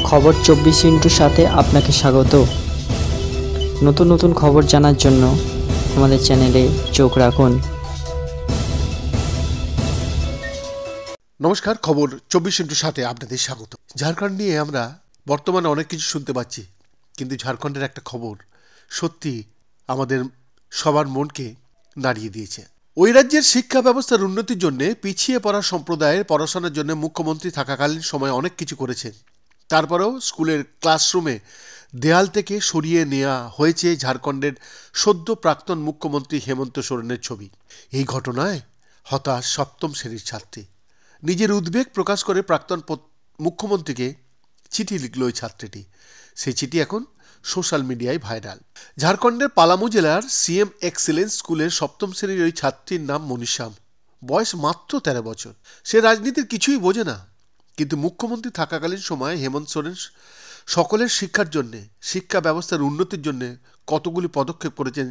খবর 24 সাথে আপনাকে স্বাগত। নতুন নতুন খবর জানার জন্য আমাদের চ্যানেলে চোখ রাখুন। নমস্কার, খবর 24/7 আপনাদের স্বাগত। ঝাড়খণ্ড নিয়ে আমরা বর্তমানে অনেক কিছু শুনতে পাচ্ছি, কিন্তু ঝাড়খণ্ডের একটা খবর সত্যি আমাদের সবার মনকে নাড়িয়ে দিয়েছে। ওই রাজ্যের শিক্ষা ব্যবস্থার উন্নতির জন্য পিছিয়ে পড়া সম্প্রদায়ের পড়াশোনার জন্য মুখ্যমন্ত্রী থাকাকালীন সময় অনেক কিছু করেছেন। তারপরেও স্কুলের ক্লাসরুমে দেয়াল থেকে সরিয়ে নেওয়া হয়েছে ঝাড়খণ্ডের সদ্য প্রাক্তন মুখ্যমন্ত্রী হেমন্ত সোরেনের ছবি। এই ঘটনায় হতাশ সপ্তম শ্রেণীর ছাত্রী। নিজের উদ্বেগ প্রকাশ করে প্রাক্তন মুখ্যমন্ত্রীকে চিঠি লিখল ওই ছাত্রীটি। সেই চিঠি এখন সোশ্যাল মিডিয়ায় ভাইরাল। ঝাড়খণ্ডের পালামু জেলার সিএম এক্সেলেন্স স্কুলের সপ্তম শ্রেণীর ওই ছাত্রীর নাম মনীষা। বয়স মাত্র 13 বছর। সে রাজনীতির কিছুই বোঝে না, কিন্তু মুখ্যমন্ত্রী থাকাকালীন সময়ে হেমন্ত সোরেন সকলের শিক্ষার জন্যে, শিক্ষা ব্যবস্থার উন্নতির জন্য কতগুলি পদক্ষেপ করেছেন,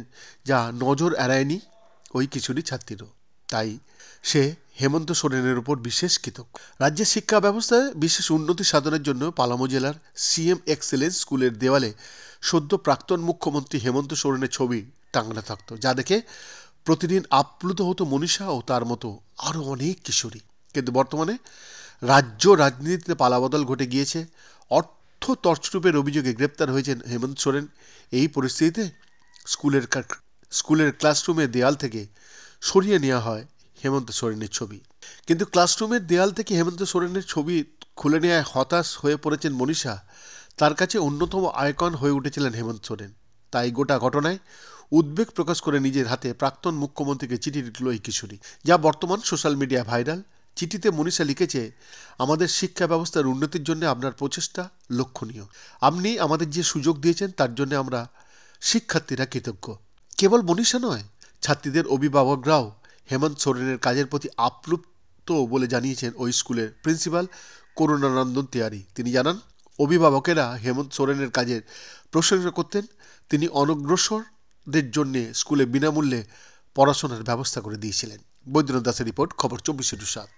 যা নজর এড়ায়নি ওই কিশোরী ছাত্রীরও। তাই সে হেমন্ত সোরেনের উপর বিশেষ কৃতজ্ঞ। রাজ্যের শিক্ষা ব্যবস্থায় বিশেষ উন্নতি সাধনের জন্য পালামু জেলার সিএম এক্সেলেন্স স্কুলের দেওয়ালে সদ্য প্রাক্তন মুখ্যমন্ত্রী হেমন্ত সোরেনের ছবি টাঙানো থাকতো, যা দেখে প্রতিদিন আপ্লুত হতো মনীষা ও তার মতো আরও অনেক কিশোরী। কিন্তু বর্তমানে রাজ্য রাজনীতিতে পালাবদল ঘটে গিয়েছে। অর্থ তছরূপের অভিযোগে গ্রেপ্তার হয়েছেন হেমন্ত সোরেন। এই পরিস্থিতিতে স্কুলের ক্লাসরুমের দেয়াল থেকে সরিয়ে নেওয়া হয় হেমন্ত সোরেনের ছবি। কিন্তু ক্লাসরুমের দেয়াল থেকে হেমন্ত সোরেনের ছবি খুলে নেওয়ায় হতাশ হয়ে পড়েছেন মনীষা। তার কাছে অন্যতম আইকন হয়ে উঠেছিলেন হেমন্ত সোরেন। তাই গোটা ঘটনায় উদ্বেগ প্রকাশ করে নিজের হাতে প্রাক্তন মুখ্যমন্ত্রীকে চিঠি লিখল এই কিশোরী, যা বর্তমান সোশ্যাল মিডিয়ায় ভাইরাল। চিঠিতে মনীষা লিখেছে, আমাদের শিক্ষা ব্যবস্থার উন্নতির জন্য আপনার প্রচেষ্টা লক্ষণীয়। আপনি আমাদের যে সুযোগ দিয়েছেন তার জন্য আমরা শিক্ষার্থীরা কৃতজ্ঞ। কেবল মনীষা নয়, ছাত্রীদের অভিভাবকরাও হেমন্ত সোরেনের কাজের প্রতি আপ্লুত বলে জানিয়েছেন ওই স্কুলের প্রিন্সিপাল করুণানন্দন তিওয়ারি। তিনি জানান, অভিভাবকেরা হেমন্ত সোরেনের কাজের প্রশংসা করতেন। তিনি অনগ্রসরদের জন্য স্কুলে বিনামূল্যে পড়াশোনার ব্যবস্থা করে দিয়েছিলেন। বৈদ্যনাথ দাসের রিপোর্ট, খবর 24/7।